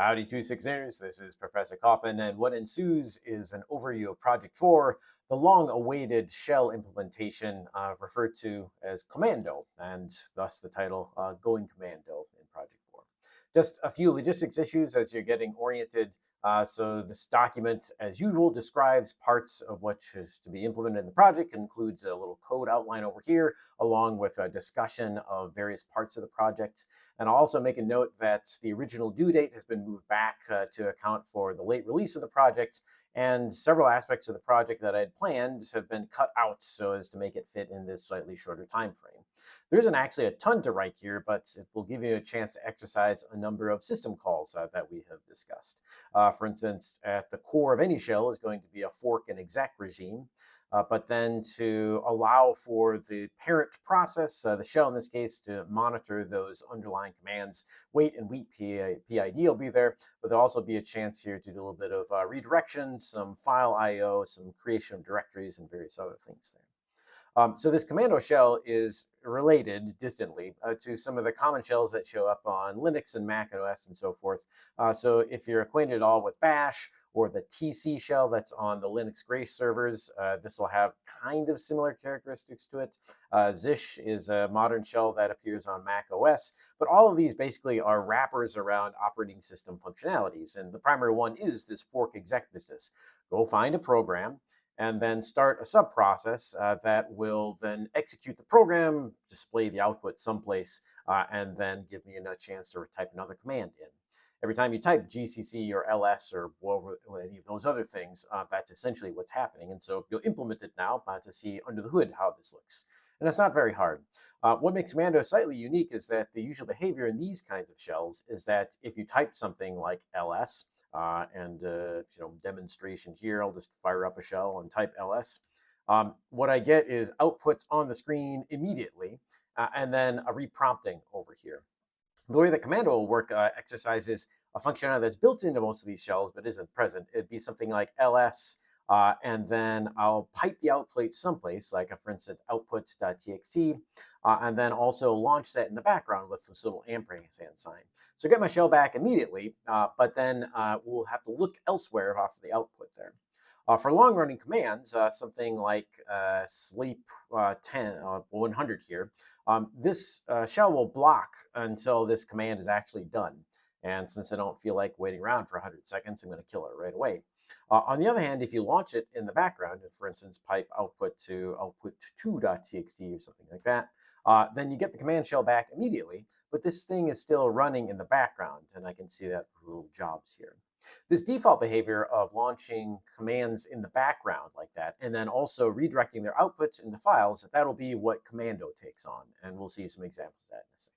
Howdy, 216ers. This is Professor Coppin, and what ensues is an overview of Project 4, the long awaited shell implementation referred to as Commando, and thus the title Going Commando in Project 4. Just a few logistics issues as you're getting oriented. So, this document, as usual, describes parts of what is to be implemented in the project, includes a little code outline over here, along with a discussion of various parts of the project. And I'll also make a note that the original due date has been moved back to account for the late release of the project, and several aspects of the project that I had planned have been cut out so as to make it fit in this slightly shorter time frame. There isn't actually a ton to write here, but it will give you a chance to exercise a number of system calls that we have discussed. For instance, at the core of any shell is going to be a fork and exec regime. But then to allow for the parent process, the shell in this case, to monitor those underlying commands, wait and weep PID will be there, but there'll also be a chance here to do a little bit of redirection, some file IO, some creation of directories, and various other things there. So this Commando shell is related distantly to some of the common shells that show up on Linux and Mac OS and so forth. So if you're acquainted at all with Bash or the TC shell that's on the Linux Grace servers, this will have kind of similar characteristics to it. Zish is a modern shell that appears on Mac OS, but all of these basically are wrappers around operating system functionalities. And the primary one is this fork exec business. Go find a program and then start a sub-process that will then execute the program, display the output someplace, and then give me a chance to type another command in. Every time you type GCC or LS or any of those other things, that's essentially what's happening. And so you'll implement it now to see under the hood how this looks. And it's not very hard. What makes Commando slightly unique is that the usual behavior in these kinds of shells is that if you type something like ls, demonstration here, I'll just fire up a shell and type ls. What I get is outputs on the screen immediately, and then a reprompting over here. The way that Commando will work exercises a functionality that's built into most of these shells but isn't present. It'd be something like ls, and then I'll pipe the output someplace, like for instance, outputs.txt, and then also launch that in the background with this little ampersand sign. So get my shell back immediately, but then we'll have to look elsewhere off of the output there. For long-running commands, something like sleep 100 here, this shell will block until this command is actually done. And since I don't feel like waiting around for 100 seconds, I'm going to kill it right away. On the other hand, if you launch it in the background, and for instance, pipe output to output2.txt or something like that, then you get the command shell back immediately, but this thing is still running in the background, and I can see that through little jobs here. This default behavior of launching commands in the background like that, and then also redirecting their outputs into files, that'll be what Commando takes on, and we'll see some examples of that in a second.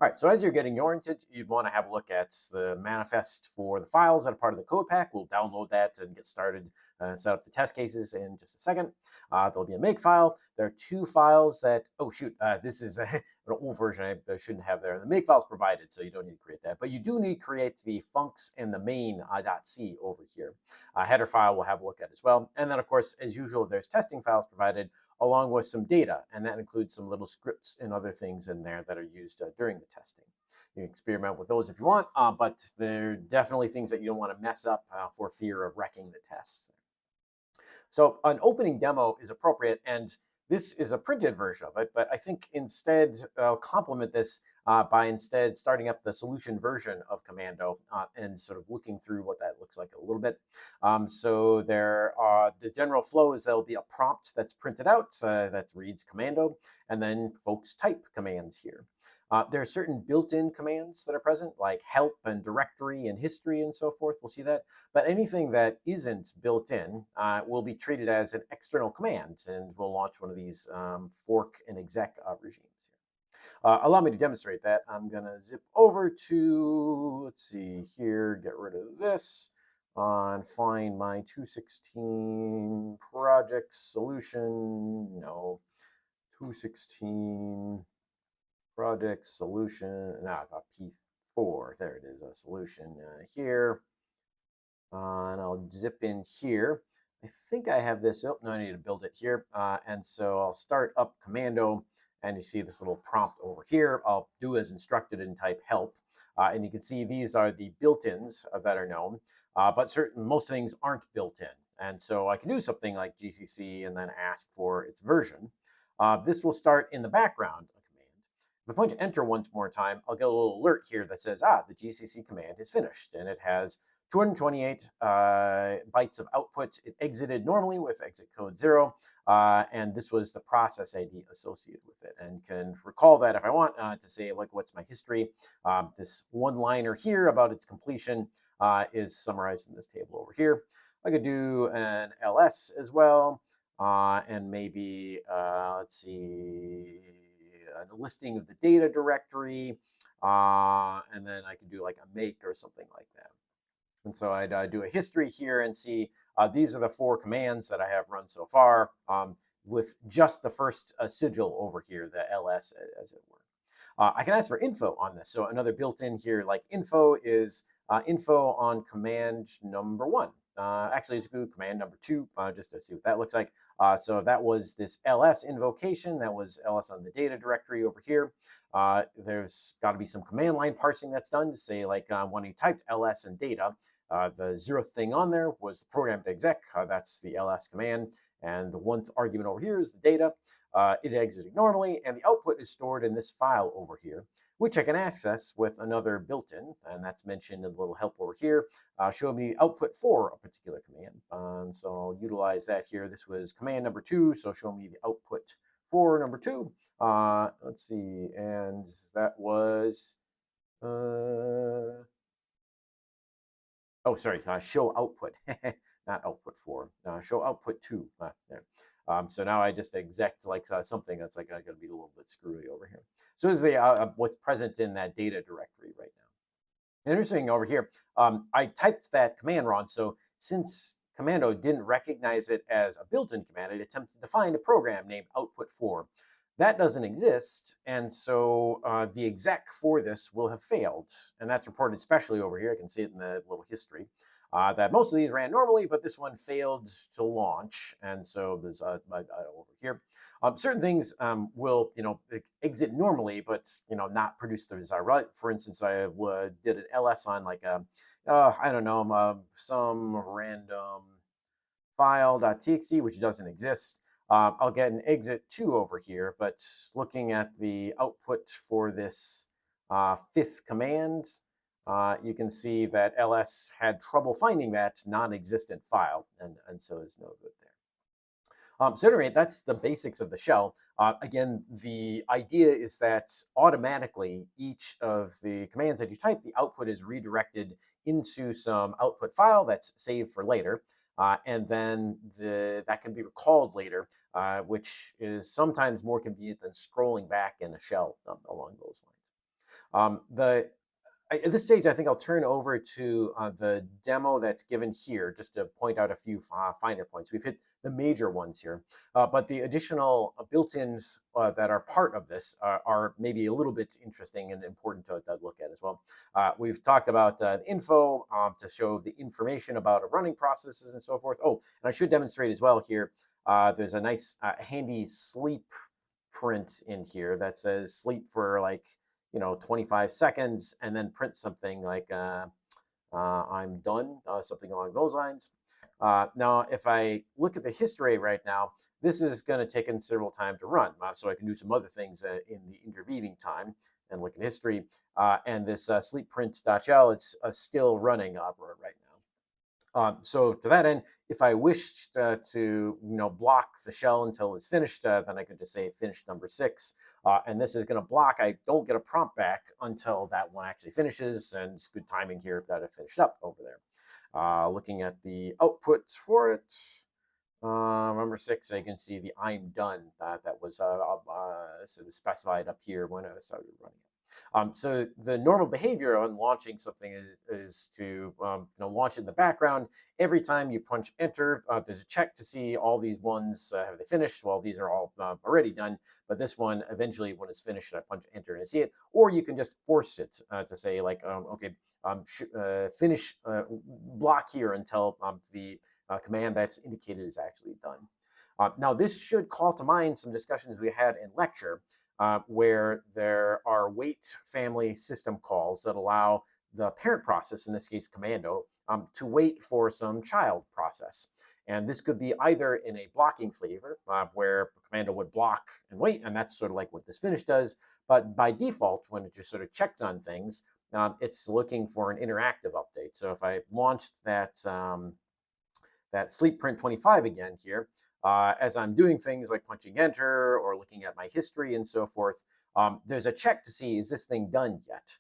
All right, so as you're getting oriented, you'd want to have a look at the manifest for the files that are part of the code pack. We'll download that and get started and set up the test cases in just a second. There'll be a make file. There are two files that, this is an old version I shouldn't have there. The make file is provided, so you don't need to create that. But you do need to create the funcs and the main .c over here. Header file we'll have a look at as well. And then, of course, as usual, there's testing files provided along with some data, and that includes some little scripts and other things in there that are used during the testing. You can experiment with those if you want, but they're definitely things that you don't want to mess up for fear of wrecking the tests. So an opening demo is appropriate, and this is a printed version of it, but I think instead I'll complement this by instead starting up the solution version of Commando and sort of looking through what that looks like a little bit. So the general flow is there'll be a prompt that's printed out that reads Commando, and then folks type commands here. There are certain built-in commands that are present, like help and directory and history and so forth. We'll see that. But anything that isn't built in will be treated as an external command, and we'll launch one of these fork and exec regimes here. Allow me to demonstrate that. I'm going to zip over to, let's see here, get rid of this, and find my 216 project solution. No, 216 project solution. I thought P4. There it is, a solution here. And I'll zip in here. I think I have this. Oh, no, I need to build it here. And so I'll start up Commando, and you see this little prompt over here. I'll do as instructed and type help. And you can see these are the built-ins that are known, but most things aren't built in. And so I can do something like GCC and then ask for its version. This will start in the background a command. If I punch enter once more time, I'll get a little alert here that says, the GCC command is finished. And it has 228 bytes of output. It exited normally with exit code 0. And this was the process ID associated with it, and can recall that if I want to say, like, what's my history. This one-liner here about its completion is summarized in this table over here. I could do an ls as well, and maybe, let's see, a listing of the data directory, and then I could do like a make or something like that. And so I'd do a history here and see these are the 4 commands that I have run so far, with just the first sigil over here, the ls, as it were. I can ask for info on this. So another built-in here, like info, is info on command number 1. Actually, let's do command number 2, just to see what that looks like. So that was this ls invocation. That was ls on the data directory over here. There's got to be some command line parsing that's done to say, like, when you typed ls and data, the 0th thing on there was the programmed exec. That's the ls command. And the 1th argument over here is the data. It exited normally, and the output is stored in this file over here, which I can access with another built-in, and that's mentioned in the little help over here. Show me output for a particular command. So I'll utilize that here. This was command number 2, so show me the output for number 2. Let's see, and that was, show output, not output for, show output 2. There. So now I just exec like something that's like going to be a little bit screwy over here. So this is the what's present in that data directory right now. Interesting over here, I typed that command wrong. So since Commando didn't recognize it as a built-in command, it attempted to find a program named output for. That doesn't exist, and so the exec for this will have failed, and that's reported especially over here. I can see it in the little history. That most of these ran normally, but this one failed to launch, and so there's over here. Certain things will, exit normally, but not produce the desired result. For instance, I did an ls on like I don't know, some random file.txt, which doesn't exist. I'll get an exit 2 over here, but looking at the output for this 5th command, you can see that ls had trouble finding that non-existent file, and so there's no good there. So at any rate, that's the basics of the shell. Again, the idea is that automatically each of the commands that you type, the output is redirected into some output file that's saved for later. And then that can be recalled later, which is sometimes more convenient than scrolling back in a shell along those lines. At this stage, I think I'll turn over to the demo that's given here, just to point out a few finer points. We've hit the major ones here, but the additional built-ins that are part of this are maybe a little bit interesting and important to look at as well. We've talked about info to show the information about running processes and so forth. Oh, and I should demonstrate as well here. There's a nice handy sleep print in here that says sleep for like 25 seconds, and then print something like I'm done, something along those lines. Now, if I look at the history right now, this is going to take considerable time to run, so I can do some other things in the intervening time and look at history. And this sleep print.shell, it's still running right now. So to that end, if I wished to block the shell until it's finished, then I could just say finish number 6. And this is going to block. I don't get a prompt back until that one actually finishes, and it's good timing here that it finished up over there. Looking at the outputs for it, number 6, you can see the I'm done. That was specified up here when I started running. So the normal behavior on launching something is to launch in the background. Every time you punch enter, there's a check to see all these ones, have they finished? Well, these are all already done, but this one, eventually when it's finished, I punch enter and I see it. Or you can just force it to say like, okay, finish block here until the command that's indicated is actually done. Now, this should call to mind some discussions we had in lecture where there are wait family system calls that allow the parent process, in this case Commando, to wait for some child process. And this could be either in a blocking flavor, where Commando would block and wait, and that's sort of like what this finish does. But by default, when it just sort of checks on things, it's looking for an interactive update. So if I launched that sleep print 25 again here, as I'm doing things like punching enter or looking at my history and so forth, there's a check to see, is this thing done yet?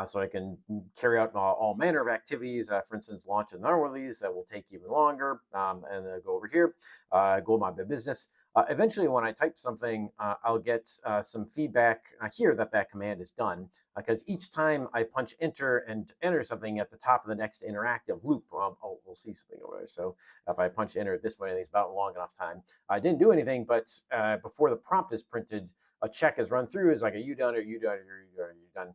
So I can carry out all manner of activities, for instance, launch another one of these that will take even longer, and then go over here, go about my business. Eventually, when I type something, I'll get some feedback here that that command is done, because each time I punch enter and enter something at the top of the next interactive loop, we'll see something over there. So if I punch enter this way, it's about a long enough time. I didn't do anything, but before the prompt is printed, a check is run through. Is like, are you done? Are you done? Are you done?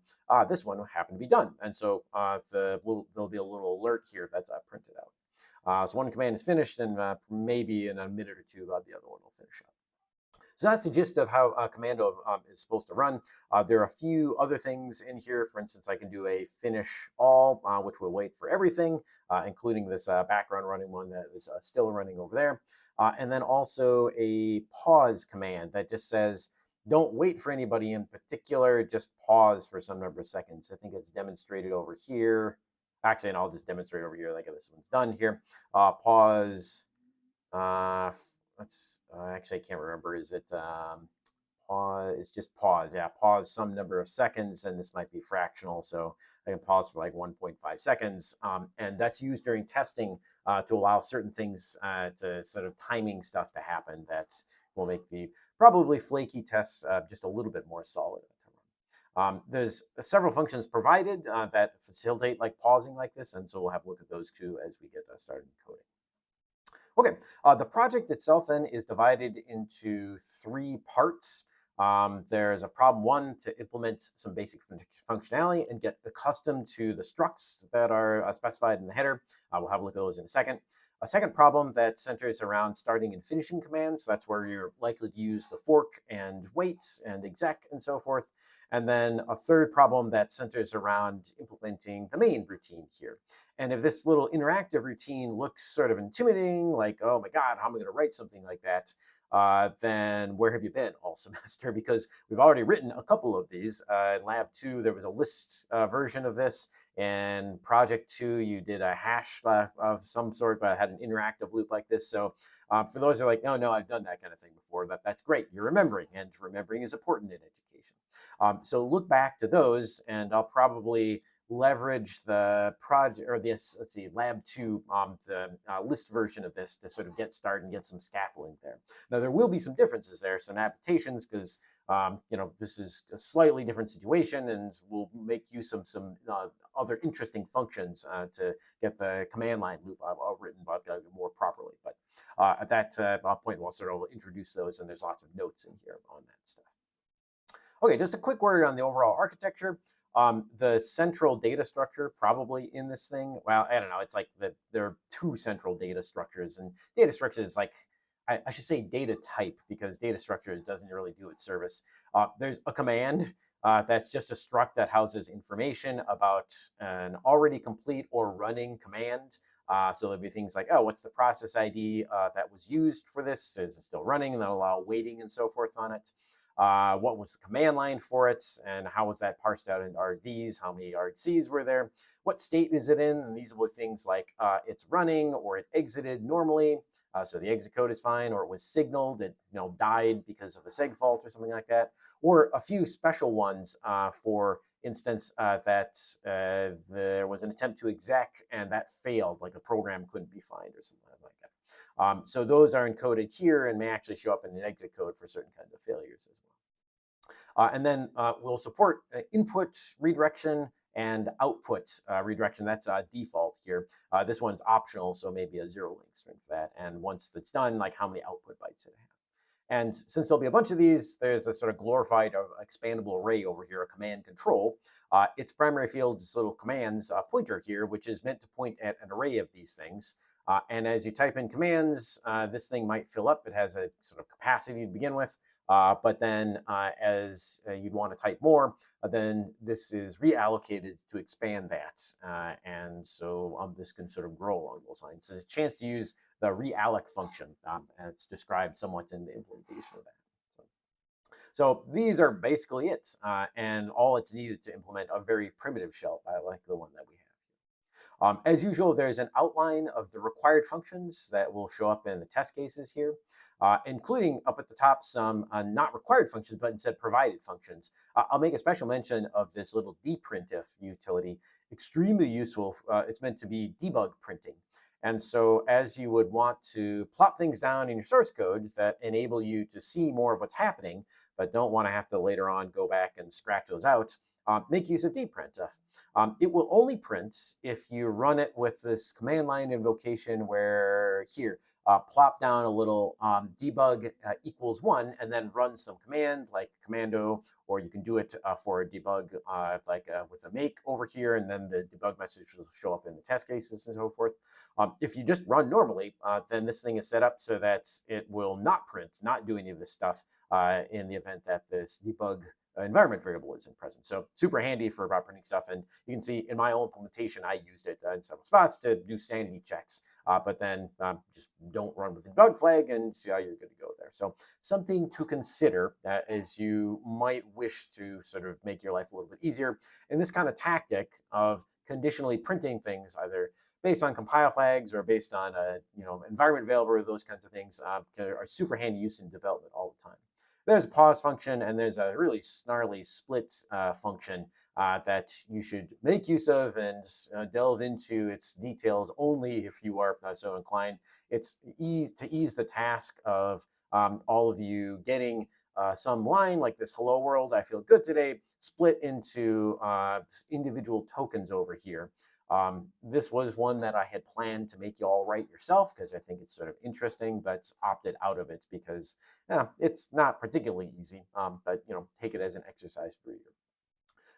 This one happened to be done, and so there'll be a little alert here that's printed out. So one command is finished, and maybe in a minute or two, the other one will finish up. So that's the gist of how Commando is supposed to run. There are a few other things in here. For instance, I can do a finish all, which will wait for everything, including this background running one that is still running over there. And then also a pause command that just says, don't wait for anybody in particular, just pause for some number of seconds. I think it's demonstrated over here. Actually, and I'll just demonstrate over here, like this one's done here. Pause. Actually, I can't remember. Is it pause? It's just pause. Yeah, pause some number of seconds, and this might be fractional. So I can pause for like 1.5 seconds. And that's used during testing to allow certain things to sort of timing stuff to happen that will make the probably flaky tests just a little bit more solid. There's several functions provided that facilitate like pausing like this, and so we'll have a look at those too as we get started coding. Okay, the project itself then is divided into 3 parts. There's a problem 1 to implement some basic functionality and get accustomed to the structs that are specified in the header. We'll have a look at those in a second. A second problem that centers around starting and finishing commands. So that's where you're likely to use the fork and wait and exec and so forth. And then a third problem that centers around implementing the main routine here. And if this little interactive routine looks sort of intimidating, like, oh my God, how am I going to write something like that? Then where have you been all semester? Because we've already written a couple of these. In Lab 2, there was a list version of this. In Project 2, you did a hash of some sort, but had an interactive loop like this. So for those who are like, no, I've done that kind of thing before, that's great. You're remembering, and remembering is important in education. So look back to those, and I'll probably leverage the project or this, let's see, Lab 2, the list version of this to sort of get started and get some scaffolding there. Now, there will be some differences there, some adaptations, because this is a slightly different situation, and we'll make use of some other interesting functions to get the command line loop written more properly. But at that point, we'll sort of introduce those, and there's lots of notes in here on that stuff. Okay, just a quick word on the overall architecture. The central data structure probably in this thing, well, I don't know, it's like there are 2 central data structures, and data structure is like, I should say data type, because data structure doesn't really do its service. There's a command that's just a struct that houses information about an already complete or running command. So there'll be things like, oh, what's the process ID that was used for this? Is it still running? And that'll allow waiting and so forth on it. What was the command line for it, and how was that parsed out in argvs? How many argcs were there? What state is it in? And these were things like it's running, or it exited normally, so the exit code is fine, or it was signaled, it died because of a seg fault or something like that, or a few special ones, for instance, that there was an attempt to exec and that failed, like the program couldn't be found or something like that. So those are encoded here and may actually show up in an exit code for certain kinds of failures as well. And then we'll support input redirection and output redirection. That's default here. This one's optional, so maybe a 0 link string for that. And once that's done, like how many output bytes did it have? And since there'll be a bunch of these, there's a sort of glorified expandable array over here, a command control. Its primary field is little commands pointer here, which is meant to point at an array of these things. And as you type in commands, this thing might fill up. It has a sort of capacity to begin with. But then as you'd want to type more, then this is reallocated to expand that. And so this can sort of grow along those lines. So there's a chance to use the realloc function. It's described somewhat in the implementation of that. So these are basically it. And all it's needed to implement a very primitive shell, like the one that we have. As usual, there's an outline of the required functions that will show up in the test cases here, including up at the top some not required functions, but instead provided functions. I'll make a special mention of this little dprintf utility, extremely useful. It's meant to be debug printing. And so as you would want to plop things down in your source code that enable you to see more of what's happening, but don't want to have to later on go back and scratch those out, make use of dprintf. It will only print if you run it with this command line invocation where here, plop down a little debug equals 1 and then run some command like Commando, or you can do it for a debug like with a make over here, and then the debug message will show up in the test cases and so forth. If you just run normally, then this thing is set up so that it will not print, not do any of this stuff in the event that this debug environment variable isn't present. So super handy for printing stuff. And you can see in my own implementation, I used it in several spots to do sanity checks, but then just don't run with the debug flag and see how you're good to go there. So something to consider as you might wish to sort of make your life a little bit easier. And this kind of tactic of conditionally printing things, either based on compile flags or based on a environment variable, or those kinds of things are super handy use in development all the time. There's a pause function, and there's a really snarly split function that you should make use of and delve into its details only if you are so inclined. It's to ease the task of all of you getting some line like this hello world, I feel good today, split into individual tokens over here. This was one that I had planned to make you all write yourself because I think it's sort of interesting, but opted out of it because it's not particularly easy, but take it as an exercise through you.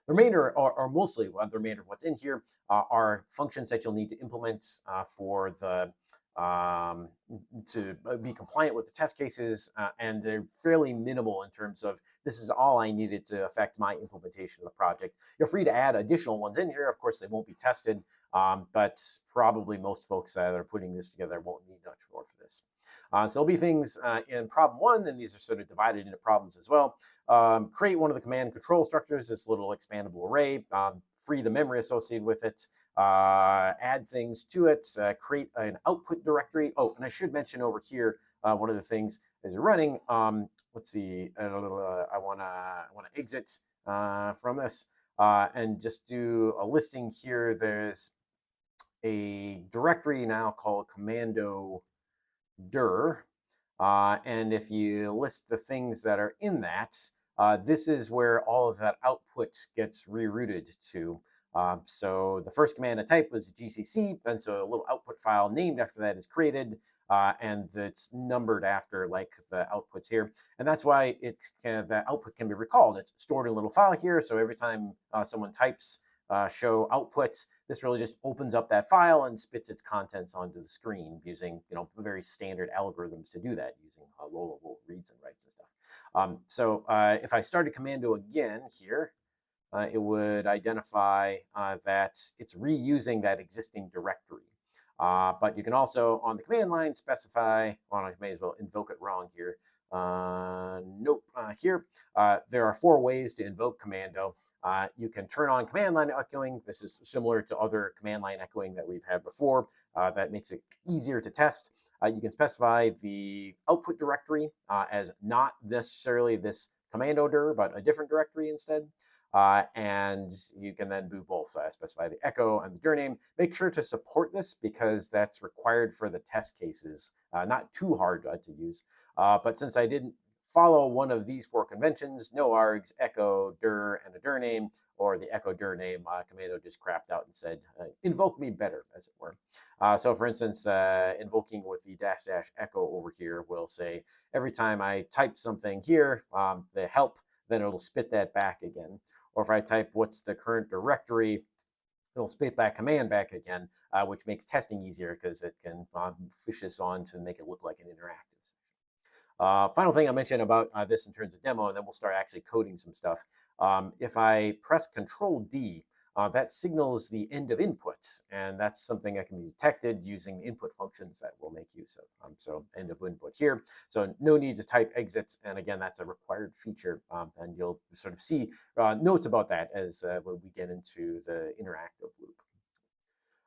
The remainder, or mostly the remainder of what's in here, are functions that you'll need to implement for the to be compliant with the test cases, and they're fairly minimal in terms of this is all I needed to affect my implementation of the project. You're free to add additional ones in here. Of course, they won't be tested, but probably most folks that are putting this together won't need much more for this. So there'll be things in problem 1, and these are sort of divided into problems as well. Create one of the command control structures, this little expandable array, free the memory associated with it, add things to it, create an output directory. Oh, and I should mention over here, one of the things as you're running, let's see, I want to exit from this and just do a listing here. There's a directory now called Commando dir. And if you list the things that are in that, this is where all of that output gets rerouted to. So the first command I typed was GCC, and so a little output file named after that is created, and it's numbered after like the outputs here. And that's why the output can be recalled. It's stored in a little file here, so every time someone types show output, this really just opens up that file and spits its contents onto the screen using very standard algorithms to do that, using low-level reads and writes and stuff. So if I started Commando again here, it would identify that it's reusing that existing directory. But you can also, on the command line, specify, well, I may as well invoke it wrong here. Nope, here. There are 4 ways to invoke Commando. You can turn on command line echoing. This is similar to other command line echoing that we've had before. That makes it easier to test. You can specify the output directory as not necessarily this Commando dir, but a different directory instead. And you can then do both, specify the echo and the dir name. Make sure to support this because that's required for the test cases. Not too hard to use. But since I didn't follow one of these 4 conventions, no args, echo, dir, and a dir name, or the echo dir name, Commando just crapped out and said, invoke me better, as it were. So for instance, invoking with the -- echo over here will say, every time I type something here, the help, then it'll spit that back again. Or if I type what's the current directory, it'll spit that command back again, which makes testing easier because it can fish this on to make it look like an interactive. Final thing I mentioned about this in terms of demo, and then we'll start actually coding some stuff. If I press Control D, that signals the end of inputs, and that's something that can be detected using input functions that we'll make use of. So end of input here. So no need to type exits, and again, that's a required feature, and you'll sort of see notes about that as when we get into the interactive loop.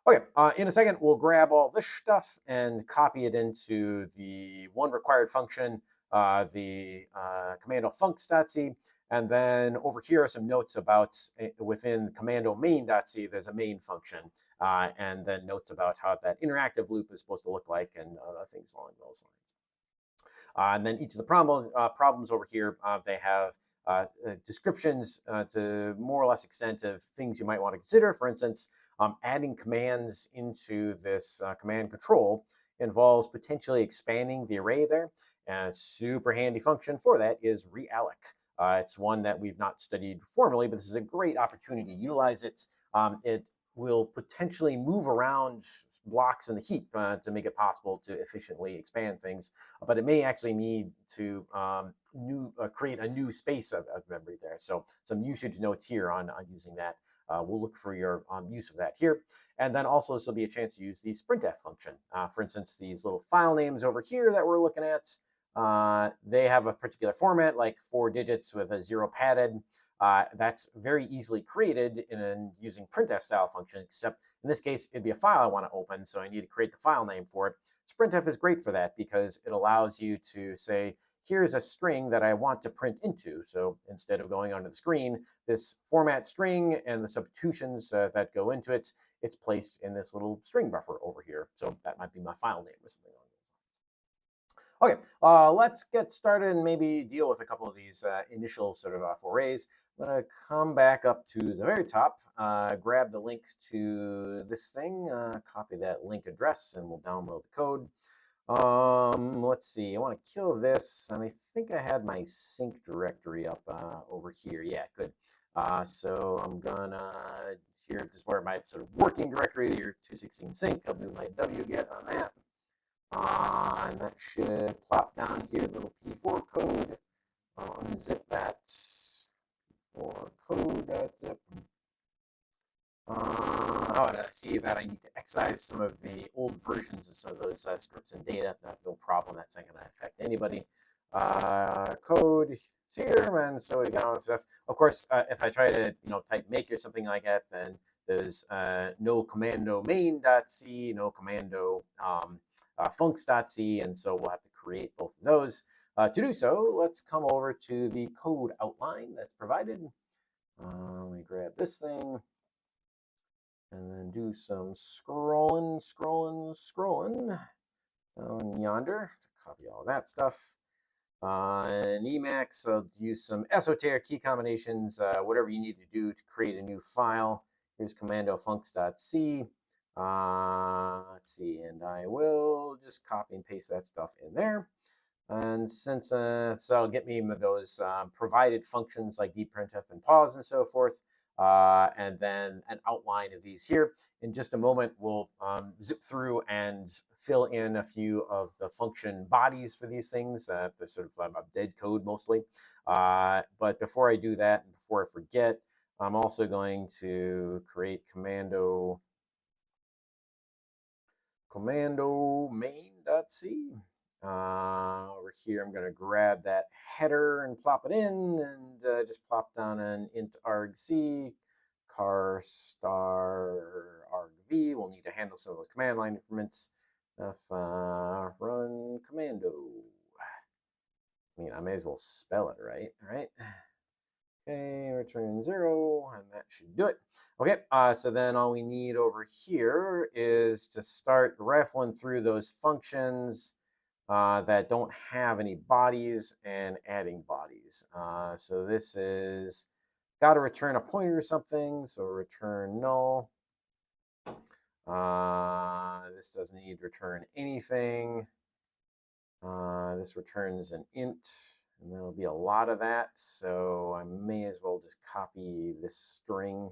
Okay, in a second, we'll grab all this stuff and copy it into the one required function, the commando funcs.c. And then over here are some notes about within commando main.c, there's a main function. And then notes about how that interactive loop is supposed to look like and things along those lines. And then each of the problems over here, they have descriptions to more or less extent of things you might want to consider. For instance, adding commands into this command control involves potentially expanding the array there. And a super handy function for that is realloc. It's one that we've not studied formally, but this is a great opportunity to utilize it. It will potentially move around blocks in the heap to make it possible to efficiently expand things, but it may actually need to create a new space of memory there. So some usage notes here on using that. We'll look for your use of that here. And then also this will be a chance to use the sprintf function. For instance, these little file names over here that we're looking at, they have a particular format, like 4 digits with a 0 padded. That's very easily created using printf style function, except in this case, it'd be a file I want to open, so I need to create the file name for it. Sprintf is great for that because it allows you to say, here's a string that I want to print into. So instead of going onto the screen, this format string and the substitutions that go into it, it's placed in this little string buffer over here. So that might be my file name or something like that. Okay, let's get started and maybe deal with a couple of these initial sort of forays. I'm going to come back up to the very top, grab the link to this thing, copy that link address, and we'll download the code. Let's see, I want to kill this, and I think I had my sync directory up over here. Yeah, good. So I'm gonna, here, this is where my sort of working directory, your 216 sync, I'll do my wget on that. And that should plop down here, little P4 code. I'll unzip that for code.zip. And I see that I need to excise some of the old versions of some of those scripts and data. No problem, that's not going to affect anybody. Code here, and so we got all this stuff. Of course, if I try to type make or something like that, then there's no commando main.c, no commando funcs.c, and so we'll have to create both of those. To do so, let's come over to the code outline that's provided. Let me grab this thing and then do some scrolling down yonder to copy all that stuff. And Emacs, I'll use some esoteric key combinations, whatever you need to do to create a new file. Here's commando funcs.c. Let's see, and I will just copy and paste that stuff in there. And since so it'll get me those provided functions like dprintf and pause and so forth, and then an outline of these here. In just a moment, we'll zip through and fill in a few of the function bodies for these things. They're sort of dead code mostly. But before I do that, and before I forget, I'm also going to create commando main.c. Over here, I'm going to grab that header and plop it in, and just plop down an int argc char star argv. We'll need to handle some of the command line increments. Run commando. I mean, I may as well spell it right, right? Okay, return 0, and that should do it. Okay, so then all we need over here is to start rifling through those functions that don't have any bodies and adding bodies. So this is got to return a pointer or something, so return null. This doesn't need to return anything. This returns an int, and there'll be a lot of that, so I may as well just copy this string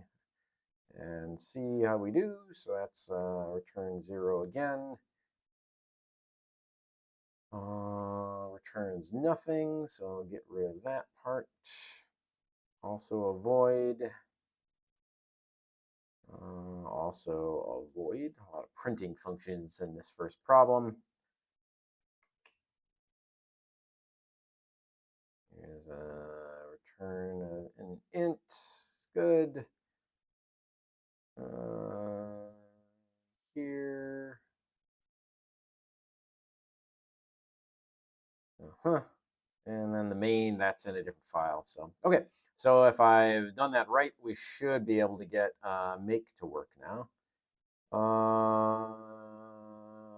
and see how we do. So that's return 0 again. Returns nothing, so I'll get rid of that part. Also avoid. Also avoid a lot of printing functions in this first problem. Here's a return of an int. Good. Here. And then the main, that's in a different file. So, okay. So if I've done that right, we should be able to get make to work now.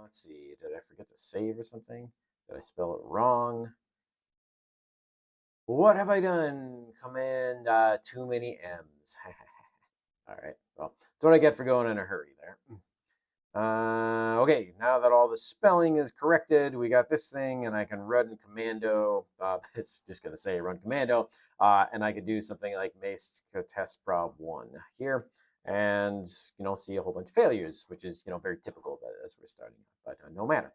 Let's see. Did I forget to save or something? Did I spell it wrong? What have I done? Command too many M's. All right. Well, that's what I get for going in a hurry there. Okay, now that all the spelling is corrected, we got this thing, and I can run Commando. It's just going to say run Commando, and I could do something like mace test prob 1 here, and see a whole bunch of failures, which is very typical as we're starting, but no matter.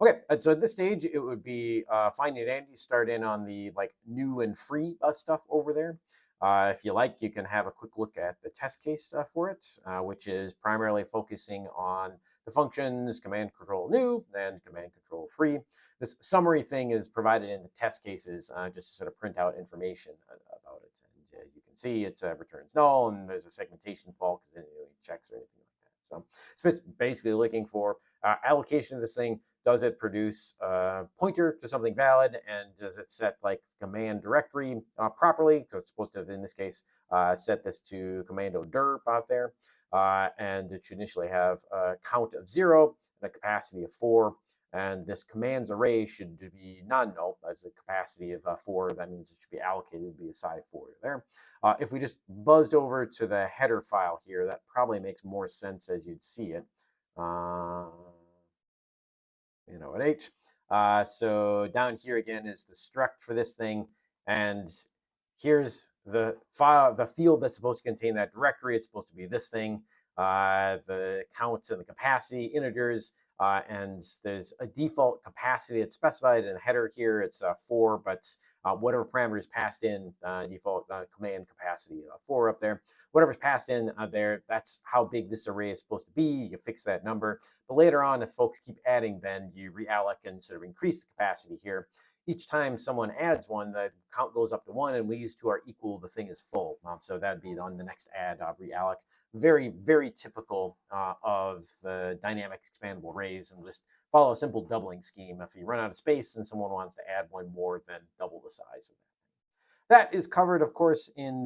Okay, so at this stage, it would be fine and dandy. Start in on the new and free stuff over there. If you like, you can have a quick look at the test case for it, which is primarily focusing on the functions command control new and command control free. This summary thing is provided in the test cases just to sort of print out information about it. And you can see it returns null, and there's a segmentation fault because it checks or anything like that. So it's basically looking for allocation of this thing. Does it produce a pointer to something valid, and does it set command directory properly? So it's supposed to have, in this case, set this to commando dir out there, and it should initially have a count of 0 and a capacity of 4. And this commands array should be non-null as a capacity of 4. That means it should be allocated to be a size 4 there. If we just buzzed over to the header file here, that probably makes more sense as you'd see it. At H. So down here again is the struct for this thing, and here's the file, the field that's supposed to contain that directory. It's supposed to be this thing, the counts and the capacity integers, and there's a default capacity that's specified in the header here. It's 4, but whatever parameters passed in, default command capacity 4 up there. Whatever's passed in there, that's how big this array is supposed to be. You fix that number. But later on, if folks keep adding, then you reallocate and sort of increase the capacity here. Each time someone adds one, the count goes up to 1, and these two are equal. The thing is full. So that'd be on the next add reallocate. Very, very typical of the dynamic expandable arrays, and just follow a simple doubling scheme. If you run out of space and someone wants to add one more, then double the size of that. That is covered, of course, in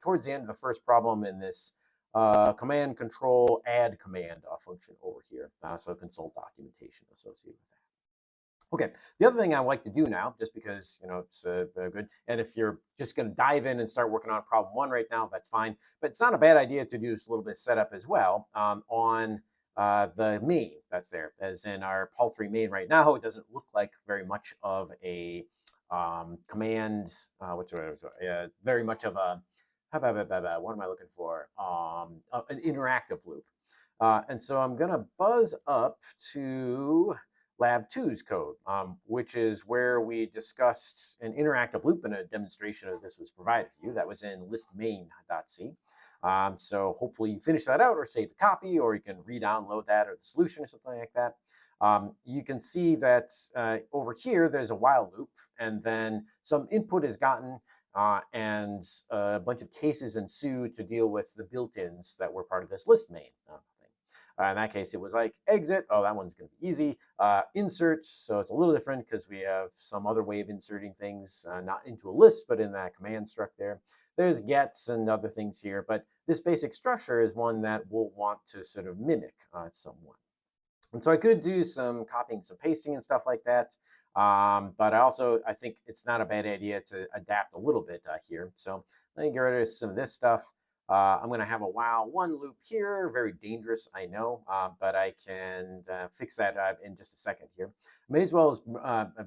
towards the end of the first problem in this command control add command function over here. So consult documentation associated with that. Okay, the other thing I like to do now, just because it's good, and if you're just going to dive in and start working on problem 1 right now, that's fine. But it's not a bad idea to do just a little bit of setup as well on the main that's there. As in our paltry main right now, it doesn't look like very much of a command, which was very much of a what am I looking for? An interactive loop. And so I'm going to buzz up to Lab 2's code, which is where we discussed an interactive loop, and a demonstration of this was provided for you. That was in listmain.c. So hopefully you finish that out or save the copy, or you can re-download that or the solution or something like that. You can see that over here, there's a while loop, and then some input is gotten, and a bunch of cases ensue to deal with the built-ins that were part of this list main thing. In that case, it was like exit. Oh, that one's going to be easy. Insert. So it's a little different because we have some other way of inserting things, not into a list, but in that command struct there. There's gets and other things here. But this basic structure is one that we'll want to sort of mimic somewhat. And so I could do some copying, some pasting and stuff like that. But I think it's not a bad idea to adapt a little bit here. So let me get rid of some of this stuff. I'm going to have a while 1 loop here. Very dangerous, I know, but I can fix that in just a second here. May as well as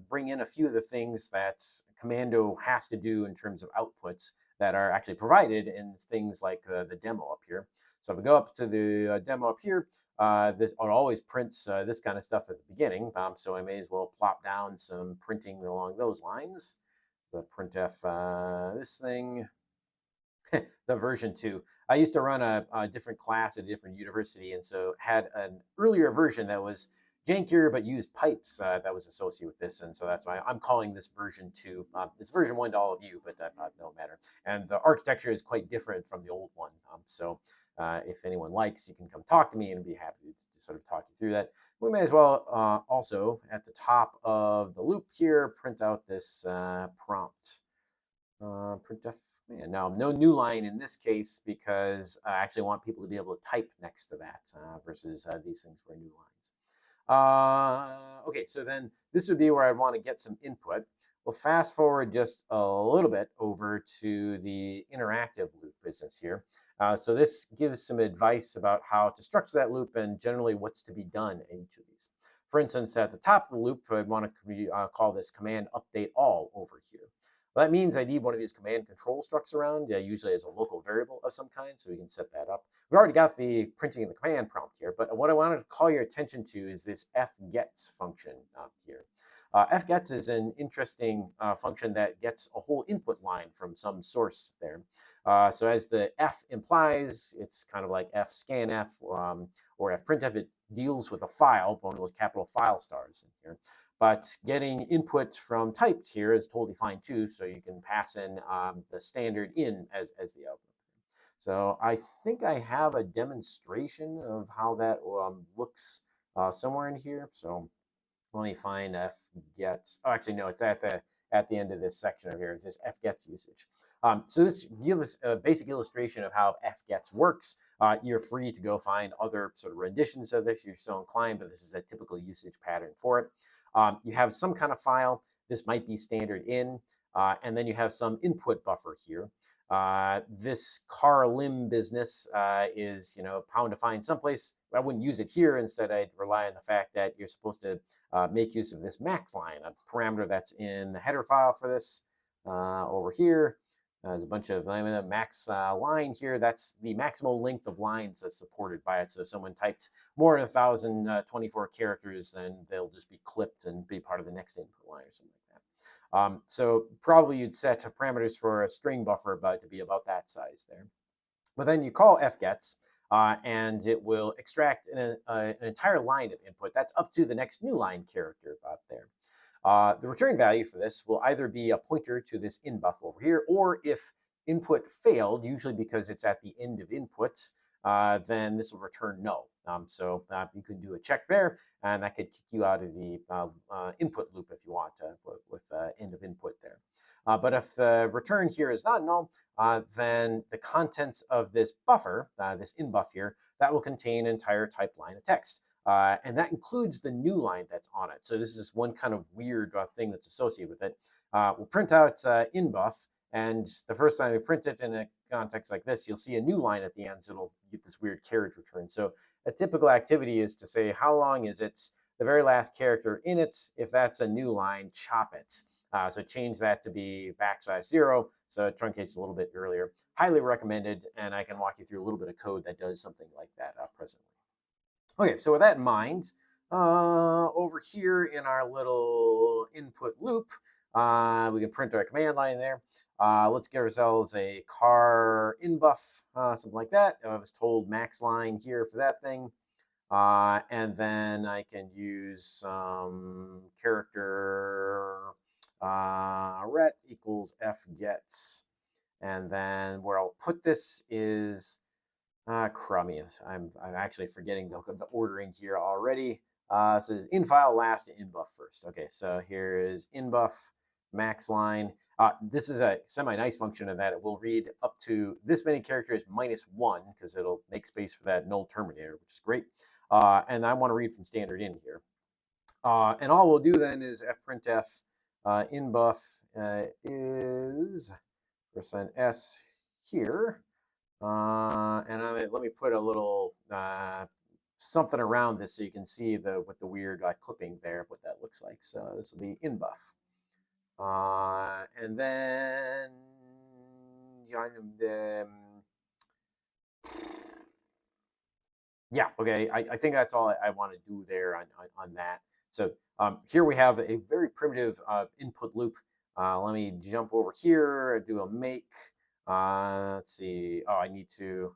bring in a few of the things that Commando has to do in terms of outputs that are actually provided in things like the demo up here. So if we go up to the demo up here, this it always prints this kind of stuff at the beginning, so I may as well plop down some printing along those lines. The printf this thing, the version 2. I used to run a different class at a different university, and so had an earlier version that was jankier but used pipes that was associated with this, and so that's why I'm calling this version 2. It's version 1 to all of you, but that don't matter. And the architecture is quite different from the old one. So if anyone likes, you can come talk to me and be happy to sort of talk you through that. We may as well also at the top of the loop here print out this prompt. Printf. Man, now no new line in this case because I actually want people to be able to type next to that versus these things were new lines. Okay, so then this would be where I want to get some input. We'll fast forward just a little bit over to the interactive loop business here. So this gives some advice about how to structure that loop and generally what's to be done in each of these. For instance, at the top of the loop, I'd want to call this command update all over here. Well, that means I need one of these command control structs around, usually as a local variable of some kind, so we can set that up. We've already got the printing of the command prompt here, but what I wanted to call your attention to is this fgets function here. Fgets is an interesting function that gets a whole input line from some source there. So as the F implies, it's kind of like fscanf or fprintf. It deals with a file, one of those capital file stars in here. But getting input from typed here is totally fine too, so you can pass in the standard in as the output. So I think I have a demonstration of how that looks somewhere in here. So let me find fgets. Oh, actually, no, it's at the end of this section over here. Is this fgets usage. So this gives a basic illustration of how fgets works. You're free to go find other sort of renditions of this if you're so inclined, but this is a typical usage pattern for it. You have some kind of file. This might be standard in, and then you have some input buffer here. This car limb business is, bound to find someplace. I wouldn't use it here. Instead, I'd rely on the fact that you're supposed to make use of this max line, a parameter that's in the header file for this over here. There's a bunch of max line here. That's the maximal length of lines that's supported by it. So if someone types more than 1,024 characters, then they'll just be clipped and be part of the next input line or something like that. So probably you'd set parameters for a string buffer to be about that size there. But then you call fgets, and it will extract an entire line of input. That's up to the next new line character about there. The return value for this will either be a pointer to this inbuff over here, or if input failed, usually because it's at the end of inputs, then this will return no. So you can do a check there, and that could kick you out of the input loop if you want with end of input there. But if the return here is not null, then the contents of this buffer, this inbuff here, that will contain an entire typed line of text. And that includes the new line that's on it. So this is one kind of weird thing that's associated with it. We'll print out inbuff, and the first time we print it in a context like this, you'll see a new line at the end, so it'll get this weird carriage return. So a typical activity is to say, how long is it, the very last character in it? If that's a new line, chop it. So change that to be \0, so it truncates a little bit earlier. Highly recommended, and I can walk you through a little bit of code that does something like that presently. Okay, so with that in mind, over here in our little input loop, we can print our command line there. Let's give ourselves a car inbuff, something like that. I was told max line here for that thing. And then I can use some character ret equals fgets. And then where I'll put this is crummy. I'm actually forgetting the ordering here already. It says in file last, inbuff first. Okay, so here is inbuff max line. This is a semi-nice function in that it will read up to this many characters -1 because it'll make space for that null terminator, which is great. And I want to read from standard in here. And all we'll do then is fprintf inbuff is %s here. And let me put a little something around this so you can see with the weird clipping there, what that looks like. So this will be inbuff. And then Yeah, okay. I think that's all I want to do there on that. So here we have a very primitive input loop. Let me jump over here, do a make. Let's see. Oh, I need to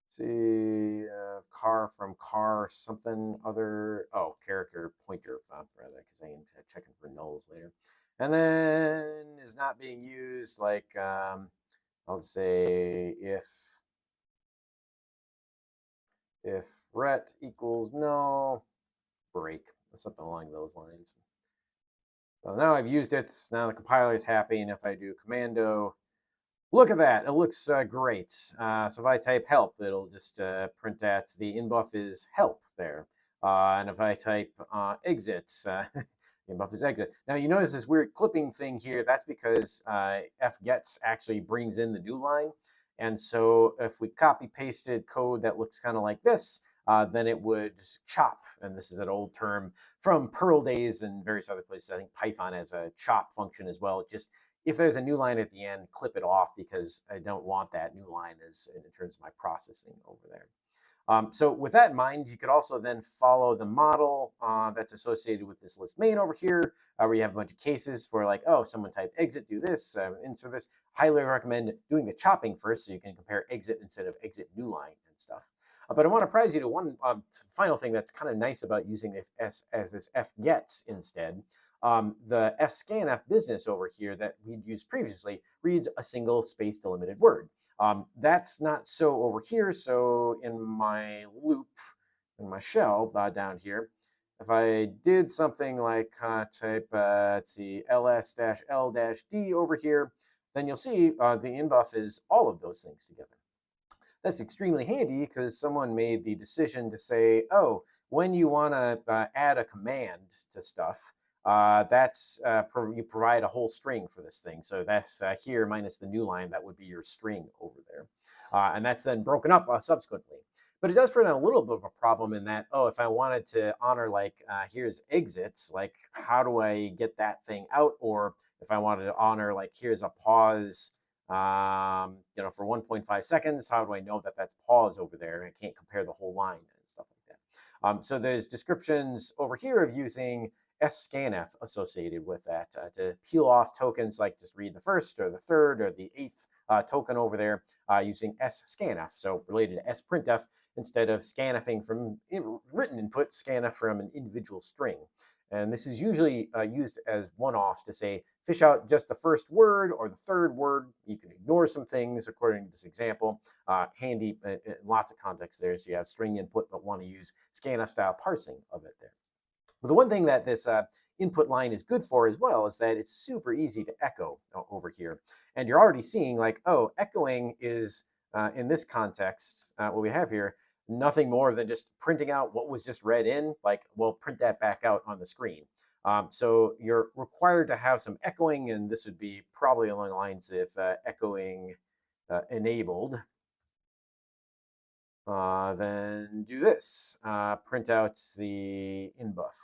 see car from car something other. Oh, character pointer rather, because I am checking for nulls later. And then is not being used like I'll say if ret equals null, break, something along those lines. So now I've used it. Now the compiler is happy, and if I do commando, look at that. It looks great. So if I type help, it'll just print that the inbuff is help there. And if I type exit, inbuff is exit. Now you notice this weird clipping thing here. That's because fgets actually brings in the new line. And so if we copy pasted code that looks kind of like this, then it would chop. And this is an old term from Perl days and various other places. I think Python has a chop function as well. It just if there's a new line at the end, clip it off because I don't want that new line as in terms of my processing over there. So with that in mind, you could also then follow the model that's associated with this list main over here, where you have a bunch of cases for like, oh, someone type exit, do this, insert this. Highly recommend doing the chopping first so you can compare exit instead of exit new line and stuff. But I want to prize you to one final thing that's kind of nice about using this as this fgets instead. The fscanf business over here that we'd used previously reads a single space delimited word. That's not so over here. So in my loop, in my shell down here, if I did something like type, let's see, ls-l-d over here, then you'll see the inbuff is all of those things together. That's extremely handy because someone made the decision to say, oh, when you want to add a command to stuff, you provide a whole string for this thing. So that's here minus the new line. That would be your string over there. And that's then broken up subsequently. But it does present a little bit of a problem in that, oh, if I wanted to honor like, here's exits, like how do I get that thing out? Or if I wanted to honor like, here's a pause, for 1.5 seconds, how do I know that that's pause over there? I can't compare the whole line and stuff like that. So there's descriptions over here of using scanf associated with that to peel off tokens like just read the first or the third or the eighth token over there using scanf. So related to sprintf instead of scanfing from written input, scanf from an individual string. And this is usually used as one-offs to say, fish out just the first word or the third word. You can ignore some things according to this example. Handy in lots of contexts there. So you have string input, but want to use scanf style parsing of it there. But the one thing that this input line is good for as well is that it's super easy to echo over here. And you're already seeing like, oh, echoing is in this context, what we have here, nothing more than just printing out what was just read in, like, well, print that back out on the screen. So you're required to have some echoing, and this would be probably along the lines of echoing enabled. Then do this, print out the inbuff.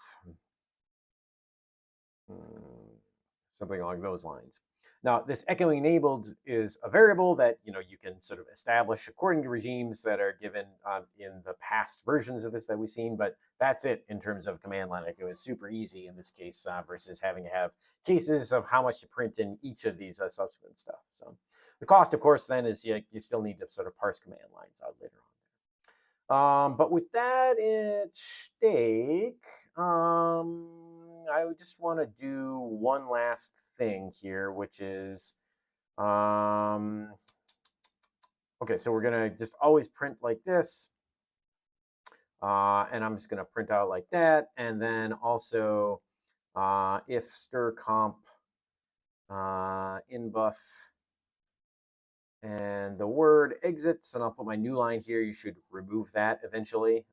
Something along those lines. Now, this echoing enabled is a variable that you can sort of establish according to regimes that are given in the past versions of this that we've seen, but that's it in terms of command line echo. It's super easy in this case versus having to have cases of how much to print in each of these subsequent stuff. So the cost, of course, then is you still need to sort of parse command lines out later on. But with that at stake, I just want to do one last thing here, which is, okay, so we're going to just always print like this. And I'm just going to print out like that. And then also if stir comp inbuff and the word exits, and I'll put my new line here. You should remove that eventually.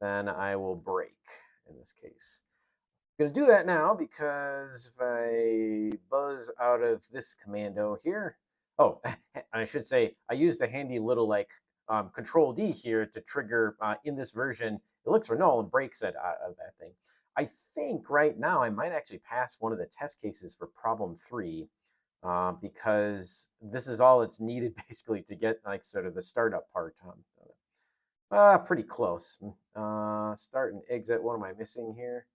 Then I will break in this case. I'm going to do that now because if I buzz out of this commando here, oh, I should say I used the handy little like Control D here to trigger in this version. It looks for null and breaks it out of that thing. I think right now I might actually pass one of the test cases for problem 3 because this is all it's needed basically to get like sort of the startup part. Pretty close. Start and exit. What am I missing here?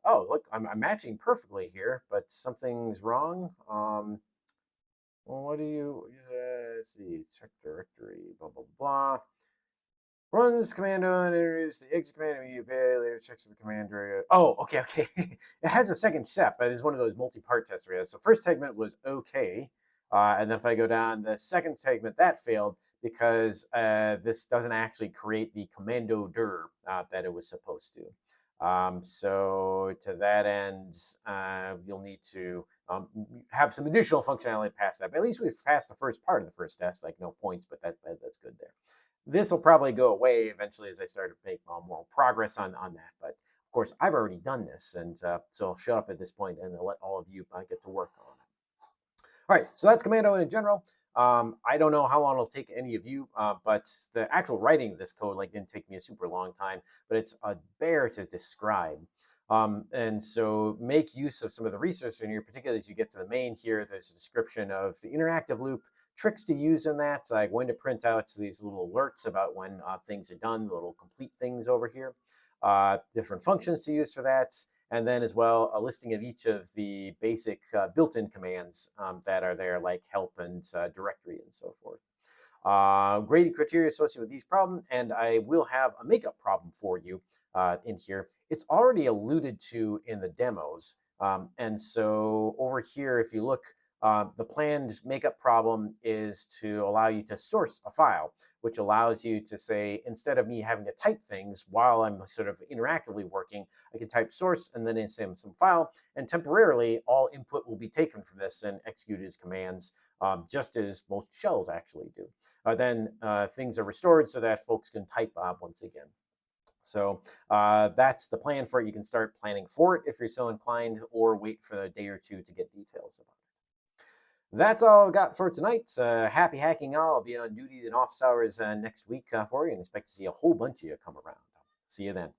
Oh, look, I'm matching perfectly here, but something's wrong. Well, what do you, let's see, check directory, blah, blah, blah. Runs commando and introduce the exit command immediately. Later checks the command area. Oh, okay, okay. It has a second step, but it's one of those multi-part tests. So first segment was okay, and then if I go down, the second segment that failed because this doesn't actually create the commando dir that it was supposed to. So to that end, you'll need to have some additional functionality past that. But at least we've passed the first part of the first test, like no points, but that's good there. This will probably go away eventually as I start to make more progress on that. But of course, I've already done this, and so I'll shut up at this point and I'll let all of you get to work on it. All right, so that's Commando in general. I don't know how long it'll take any of you, but the actual writing of this code didn't take me a super long time, but it's a bear to describe. And so make use of some of the research in here, particularly as you get to the main here. There's a description of the interactive loop, tricks to use in that. So I'm going to print out these little alerts about when things are done, little complete things over here, different functions to use for that, and then as well a listing of each of the basic built-in commands that are there, like help and directory and so forth. Grading criteria associated with each problem, and I will have a makeup problem for you in here. It's already alluded to in the demos, and so over here, if you look, the planned makeup problem is to allow you to source a file, which allows you to say, instead of me having to type things while I'm sort of interactively working, I can type source and then some file, and temporarily all input will be taken from this and executed as commands, just as most shells actually do. Then things are restored so that folks can type once again. So that's the plan for it. You can start planning for it if you're so inclined, or wait for a day or two to get details about it. That's all I've got for tonight. Happy hacking all. I'll be on duty in office hours next week for you, and expect to see a whole bunch of you come around. See you then.